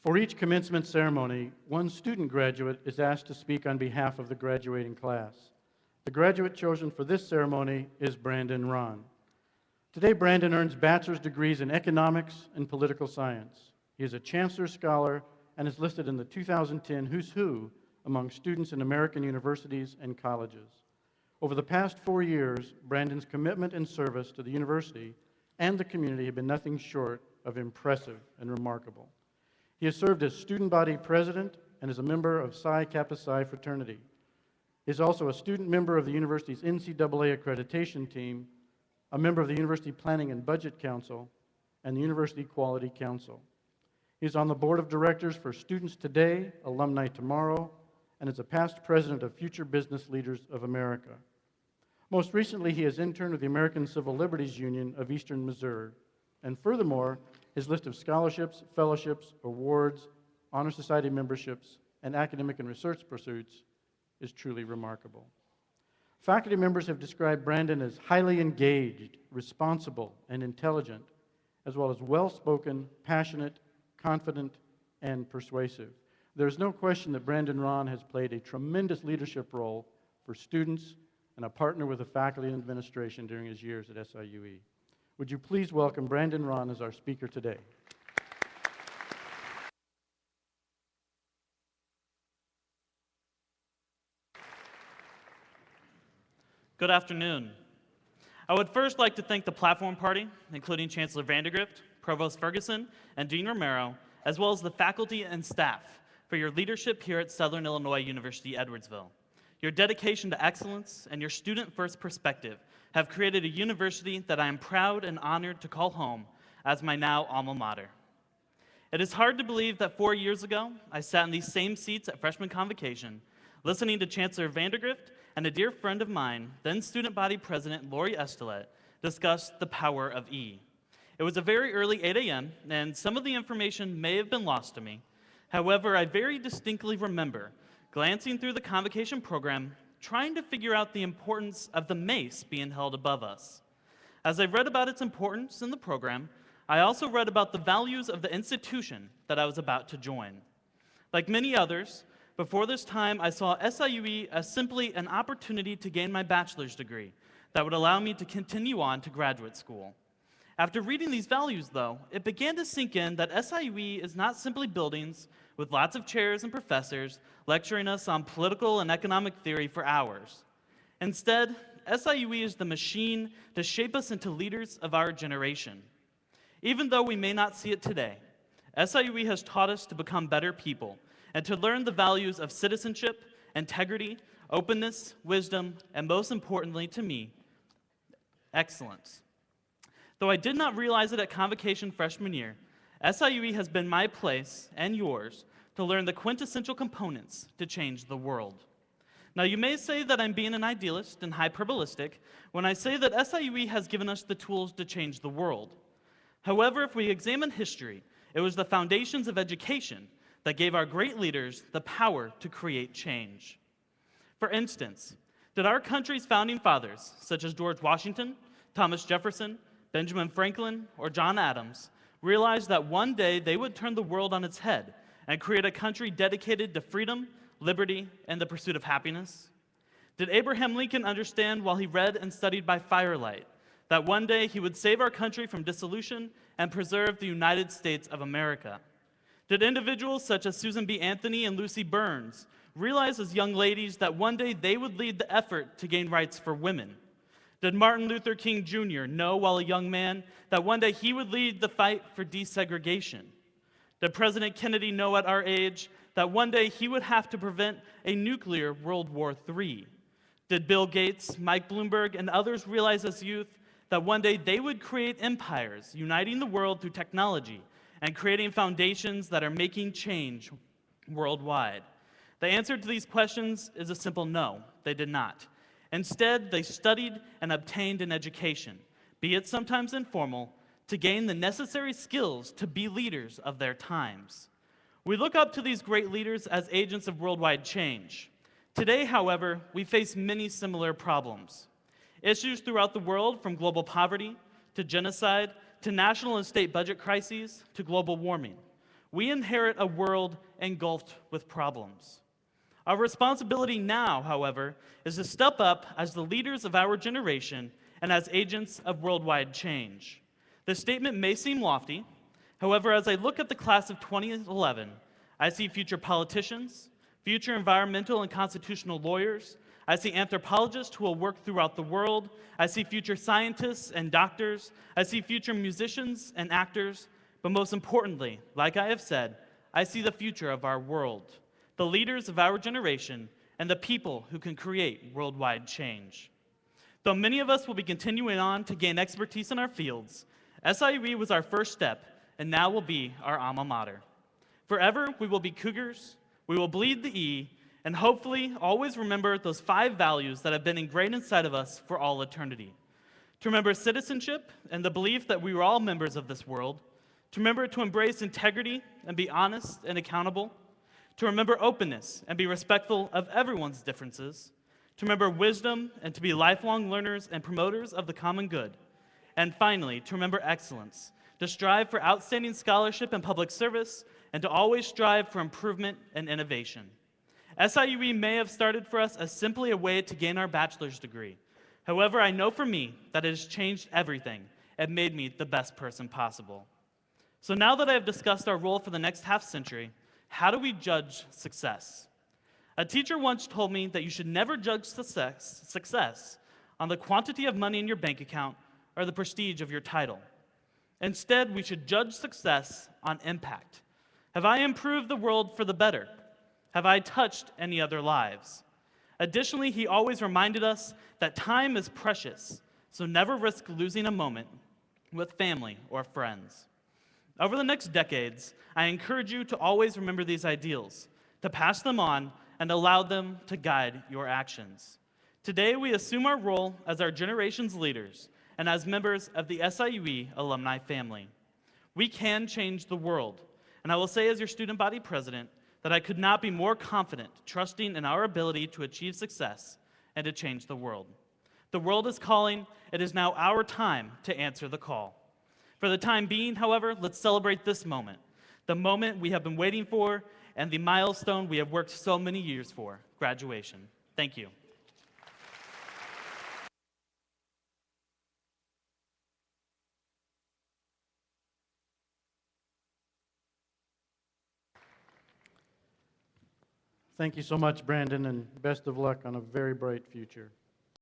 For each commencement ceremony, one student graduate is asked to speak on behalf of the graduating class. The graduate chosen for this ceremony is Brandon Rahn. Today, Brandon earns bachelor's degrees in economics and political science. He is a Chancellor's Scholar and is listed in the 2010 Who's Who among students in American universities and colleges. Over the past 4 years, Brandon's commitment and service to the university and the community have been nothing short of impressive and remarkable. He has served as student body president and is a member of Psi Kappa Psi fraternity. He is also a student member of the university's NCAA accreditation team, a member of the University Planning and Budget Council, and the University Quality Council. He is on the board of directors for Students Today, Alumni Tomorrow, and is a past president of Future Business Leaders of America. Most recently, he has interned with the American Civil Liberties Union of Eastern Missouri, and furthermore, his list of scholarships, fellowships, awards, honor society memberships, and academic and research pursuits is truly remarkable. Faculty members have described Brandon as highly engaged, responsible, and intelligent, as well as well-spoken, passionate, confident, and persuasive. There is no question that Brandon Rahn has played a tremendous leadership role for students and a partner with the faculty and administration during his years at SIUE. Would you please welcome Brandon Rahn as our speaker today? Good afternoon. I would first like to thank the Platform Party, including Chancellor Vandegrift, Provost Ferguson, and Dean Romero, as well as the faculty and staff for your leadership here at Southern Illinois University, Edwardsville. Your dedication to excellence and your student-first perspective have created a university that I am proud and honored to call home as my now alma mater. It is hard to believe that 4 years ago, I sat in these same seats at freshman convocation, listening to Chancellor Vandegrift and a dear friend of mine, then student body president Lori Estelet, discuss the power of E. It was a very early 8 a.m., and some of the information may have been lost to me. However, I very distinctly remember glancing through the convocation program, trying to figure out the importance of the mace being held above us. As I read about its importance in the program, I also read about the values of the institution that I was about to join. Like many others, before this time, I saw SIUE as simply an opportunity to gain my bachelor's degree that would allow me to continue on to graduate school. After reading these values, though, it began to sink in that SIUE is not simply buildings with lots of chairs and professors lecturing us on political and economic theory for hours. Instead, SIUE is the machine to shape us into leaders of our generation. Even though we may not see it today, SIUE has taught us to become better people and to learn the values of citizenship, integrity, openness, wisdom, and most importantly to me, excellence. Though I did not realize it at convocation freshman year, SIUE has been my place, and yours, to learn the quintessential components to change the world. Now, you may say that I'm being an idealist and hyperbolistic when I say that SIUE has given us the tools to change the world. However, if we examine history, it was the foundations of education that gave our great leaders the power to create change. For instance, did our country's founding fathers, such as George Washington, Thomas Jefferson, Benjamin Franklin, or John Adams, realize that one day they would turn the world on its head and create a country dedicated to freedom, liberty, and the pursuit of happiness? Did Abraham Lincoln understand while he read and studied by firelight that one day he would save our country from dissolution and preserve the United States of America? Did individuals such as Susan B. Anthony and Lucy Burns realize as young ladies that one day they would lead the effort to gain rights for women? Did Martin Luther King Jr. know while a young man that one day he would lead the fight for desegregation? Did President Kennedy know at our age that one day he would have to prevent a nuclear World War III? Did Bill Gates, Mike Bloomberg, and others realize as youth that one day they would create empires, uniting the world through technology and creating foundations that are making change worldwide? The answer to these questions is a simple no, they did not. Instead, they studied and obtained an education, be it sometimes informal, to gain the necessary skills to be leaders of their times. We look up to these great leaders as agents of worldwide change. Today, however, we face many similar problems. Issues throughout the world, from global poverty to genocide to national and state budget crises to global warming. we inherit a world engulfed with problems. Our responsibility now, however, is to step up as the leaders of our generation and as agents of worldwide change. This statement may seem lofty. However, as I look at the class of 2011, I see future politicians, future environmental and constitutional lawyers. I see anthropologists who will work throughout the world. I see future scientists and doctors. I see future musicians and actors. But most importantly, like I have said, I see the future of our world, the leaders of our generation, and the people who can create worldwide change. Though many of us will be continuing on to gain expertise in our fields, SIUE was our first step and now will be our alma mater. Forever, we will be Cougars, we will bleed the E, and hopefully always remember those 5 values that have been ingrained inside of us for all eternity. To remember citizenship and the belief that we are all members of this world. To remember to embrace integrity and be honest and accountable. To remember openness and be respectful of everyone's differences. To remember wisdom and to be lifelong learners and promoters of the common good. And finally, to remember excellence, to strive for outstanding scholarship and public service, and to always strive for improvement and innovation. SIUE may have started for us as simply a way to gain our bachelor's degree. However, I know for me that it has changed everything and made me the best person possible. So now that I have discussed our role for the next half century, how do we judge success? A teacher once told me that you should never judge success on the quantity of money in your bank account or the prestige of your title. Instead, we should judge success on impact. Have I improved the world for the better? Have I touched any other lives? Additionally, he always reminded us that time is precious, so never risk losing a moment with family or friends. Over the next decades, I encourage you to always remember these ideals, to pass them on, and allow them to guide your actions. Today, we assume our role as our generation's leaders and as members of the SIUE alumni family. We can change the world, and I will say as your student body president that I could not be more confident trusting in our ability to achieve success and to change the world. The world is calling. It is now our time to answer the call. For the time being, however, let's celebrate this moment, the moment we have been waiting for and the milestone we have worked so many years for, graduation. Thank you. Thank you so much, Brandon, and best of luck on a very bright future.